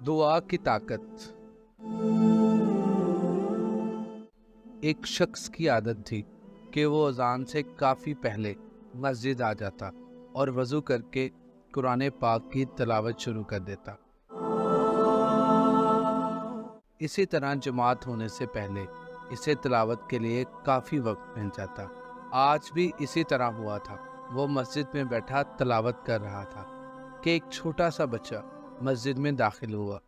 دعا کی طاقت۔ ایک شخص کی عادت تھی کہ وہ اذان سے کافی پہلے مسجد آ جاتا اور وضو کر کے قرآن پاک کی تلاوت شروع کر دیتا۔ اسی طرح جماعت ہونے سے پہلے اسے تلاوت کے لیے کافی وقت مل جاتا۔ آج بھی اسی طرح ہوا تھا۔ وہ مسجد میں بیٹھا تلاوت کر رہا تھا کہ ایک چھوٹا سا بچہ مسجد میں داخل ہوا۔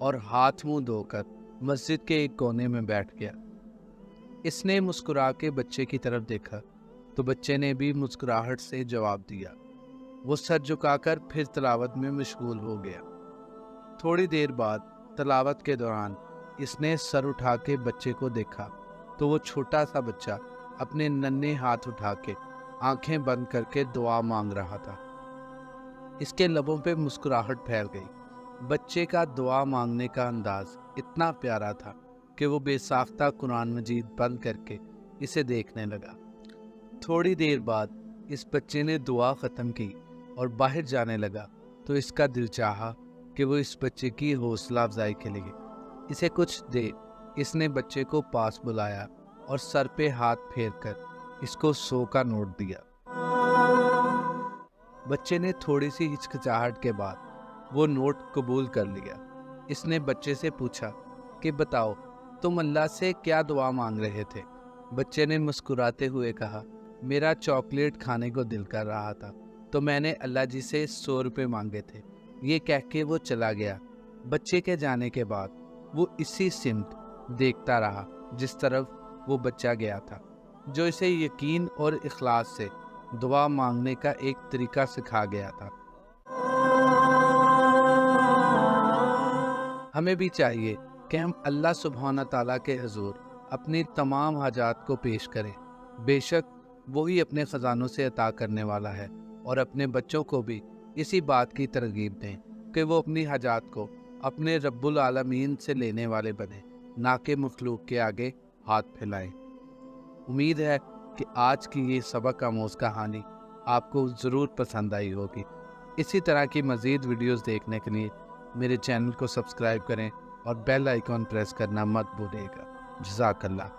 اور ہاتھ منہ دھو کر مسجد کے ایک کونے میں بیٹھ گیا۔ اس نے مسکرا کے بچے کی طرف دیکھا تو بچے نے بھی مسکراہٹ سے جواب دیا۔ وہ سر جھکا کر پھر تلاوت میں مشغول ہو گیا۔ تھوڑی دیر بعد تلاوت کے دوران اس نے سر اٹھا کے بچے کو دیکھا تو وہ چھوٹا سا بچہ اپنے ننھے ہاتھ اٹھا کے آنکھیں بند کر کے دعا مانگ رہا تھا۔ اس کے لبوں پہ مسکراہٹ پھیل گئی۔ بچے کا دعا مانگنے کا انداز اتنا پیارا تھا کہ وہ بے ساختہ قرآن مجید بند کر کے اسے دیکھنے لگا۔ تھوڑی دیر بعد اس بچے نے دعا ختم کی اور باہر جانے لگا تو اس کا دل چاہا کہ وہ اس بچے کی حوصلہ افزائی کے لیے اسے کچھ دے۔ اس نے بچے کو پاس بلایا اور سر پہ ہاتھ پھیر کر اس کو 100 کا نوٹ دیا۔ بچے نے تھوڑی سی ہچکچاہٹ کے بعد وہ نوٹ قبول کر لیا۔ اس نے بچے سے پوچھا کہ بتاؤ تم اللہ سے کیا دعا مانگ رہے تھے؟ بچے نے مسکراتے ہوئے کہا، میرا چاکلیٹ کھانے کو دل کر رہا تھا تو میں نے اللہ جی سے 100 روپے مانگے تھے۔ یہ کہہ کے وہ چلا گیا۔ بچے کے جانے کے بعد وہ اسی سمت دیکھتا رہا جس طرف وہ بچہ گیا تھا، جو اسے یقین اور اخلاص سے دعا مانگنے کا ایک طریقہ سکھا گیا تھا۔ ہمیں بھی چاہیے کہ ہم اللہ سبحانہ تعالیٰ کے حضور اپنی تمام حاجات کو پیش کریں۔ بے شک وہی اپنے خزانوں سے عطا کرنے والا ہے، اور اپنے بچوں کو بھی اسی بات کی ترغیب دیں کہ وہ اپنی حاجات کو اپنے رب العالمین سے لینے والے بنیں، نہ کہ مخلوق کے آگے ہاتھ پھیلائیں۔ امید ہے کہ آج کی یہ سبق آموز کہانی آپ کو ضرور پسند آئی ہوگی۔ اسی طرح کی مزید ویڈیوز دیکھنے کے لیے میرے چینل کو سبسکرائب کریں اور بیل آئیکن پریس کرنا مت بھولیے گا۔ جزاک اللہ۔